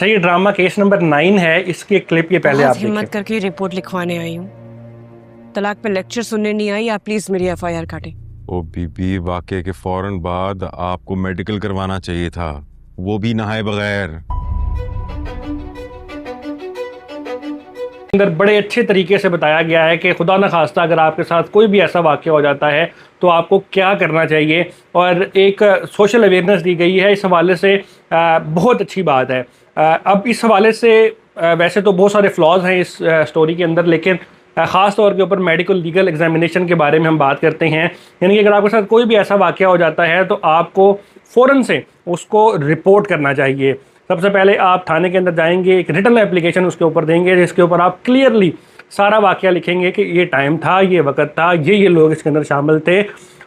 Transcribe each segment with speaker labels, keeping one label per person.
Speaker 1: अच्छा, ये drama case number 9 है, इसकी एक क्लिप ये पहले आप
Speaker 2: हिम्मत
Speaker 1: देखें।
Speaker 2: करके रिपोर्ट लिखवाने आई हूँ। तलाक पे लेक्चर सुनने नहीं आई। आप प्लीज मेरी एफआईआर काटें।
Speaker 3: ओ बीबी, वाकये के फौरन बाद आपको मेडिकल करवाना चाहिए था, वो भी नहाए बगैर।
Speaker 1: अंदर बड़े अच्छे तरीके से बताया गया है कि खुदा न खास्ता अगर आपके साथ कोई भी ऐसा वाक़या हो जाता है तो आपको क्या करना चाहिए, और एक सोशल अवेयरनेस दी गई है इस हवाले से। बहुत अच्छी बात है। अब इस हवाले से वैसे तो बहुत सारे फ्लॉज हैं इस स्टोरी के अंदर, लेकिन ख़ास तौर के ऊपर मेडिकल लीगल एग्जामिनेशन के बारे में हम बात करते हैं। यानी कि अगर आपके साथ कोई भी ऐसा वाक़या हो जाता है तो आपको फ़ौरन से उसको रिपोर्ट करना चाहिए। सबसे पहले आप थाने के अंदर जाएंगे, एक रिटन एप्लीकेशन उसके ऊपर देंगे जिसके ऊपर आप क्लियरली सारा वाक़या लिखेंगे कि ये टाइम था, ये वक्त था, ये लोग इसके अंदर शामिल थे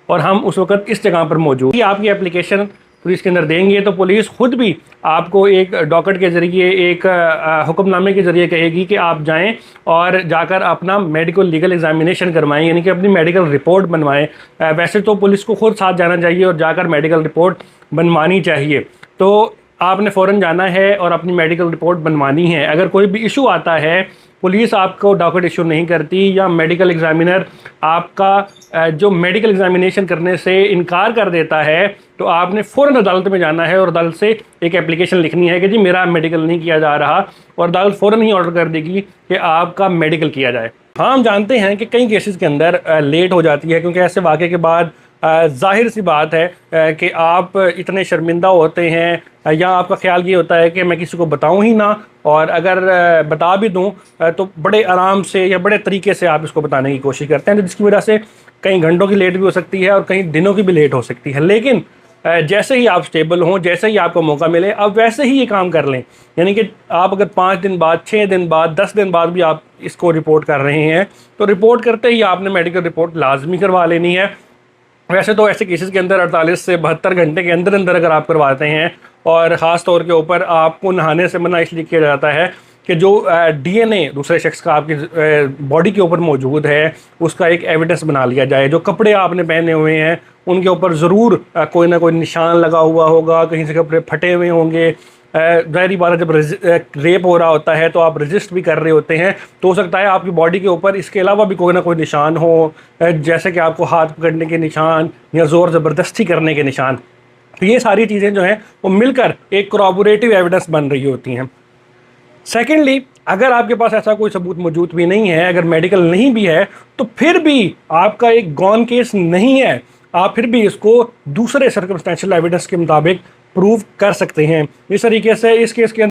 Speaker 1: और हम उस वक्त इस जगह पर मौजूद। आपकी एप्लीकेशन पुलिस के अंदर देंगे तो पुलिस खुद भी आपको एक डॉकेट के ज़रिए, एक हुक्मनामे के ज़रिए कहेगी कि आप जाएं और जाकर अपना मेडिकल लीगल एग्जामिनेशन करवाएं, यानी कि अपनी मेडिकल रिपोर्ट बनवाएं। वैसे तो पुलिस को खुद साथ जाना चाहिए और जाकर मेडिकल रिपोर्ट बनवानी चाहिए। तो आपने फ़ौरन जाना है और अपनी मेडिकल रिपोर्ट बनवानी है। अगर कोई भी इशू आता है, पुलिस आपको डॉकेट इशू नहीं करती या मेडिकल एग्जामिनर आपका जो मेडिकल एग्जामिनेशन करने से इनकार कर देता है, तो आपने फ़ौरन अदालत में जाना है और अदालत से एक एप्लीकेशन लिखनी है कि जी मेरा मेडिकल नहीं किया जा रहा, और अदालत फ़ौरन ही ऑर्डर कर देगी कि आपका मेडिकल किया जाए। हाँ, हम जानते हैं कि कई केसेस के अंदर लेट हो जाती है, क्योंकि ऐसे वाक़े के बाद ज़ाहिर सी बात है कि आप इतने शर्मिंदा होते हैं या आपका ख्याल ये होता है कि मैं किसी को बताऊं ही ना, और अगर बता भी दूं तो बड़े आराम से या बड़े तरीके से आप इसको बताने की कोशिश करते हैं, तो जिसकी वजह से कई घंटों की लेट भी हो सकती है और कई दिनों की भी लेट हो सकती है। लेकिन जैसे ही आप स्टेबल हों, जैसे ही आपको मौका मिले, आप वैसे ही ये काम कर लें। यानी कि आप अगर 5 दिन बाद, 6 दिन बाद, 10 दिन बाद भी आप इसको रिपोर्ट कर रहे हैं तो रिपोर्ट करते ही आपने मेडिकल रिपोर्ट लाजमी करवा लेनी है। वैसे तो ऐसे केसेस के अंदर 48 से 72 घंटे के अंदर अंदर अगर आप करवाते हैं, और ख़ास तौर के ऊपर आपको नहाने से मना इसलिए किया जाता है कि जो डीएनए दूसरे शख्स का आपकी बॉडी के ऊपर मौजूद है उसका एक एविडेंस बना लिया जाए। जो कपड़े आपने पहने हुए हैं उनके ऊपर ज़रूर कोई ना कोई निशान लगा हुआ होगा, कहीं से कपड़े फटे हुए होंगे। ज़ाहिर बात है, जब रेप हो रहा होता है तो आप रजिस्ट भी कर रहे होते हैं, तो हो सकता है आपकी बॉडी के ऊपर इसके अलावा भी कोई ना कोई निशान हो, जैसे कि आपको हाथ पकड़ने के निशान या ज़ोर ज़बरदस्ती करने के निशान। तो ये सारी चीज़ें जो हैं वो मिलकर एक corroborative एविडेंस बन रही होती हैं। सेकेंडली, अगर आपके पास ऐसा कोई सबूत मौजूद भी नहीं है, अगर मेडिकल नहीं भी है, तो फिर भी आपका एक गॉन केस नहीं है, आप फिर भी इसको दूसरे सर्कमस्टेंशियल एविडेंस के मुताबिक प्रूव कर सकते हैं। इस तरीके से इस केस के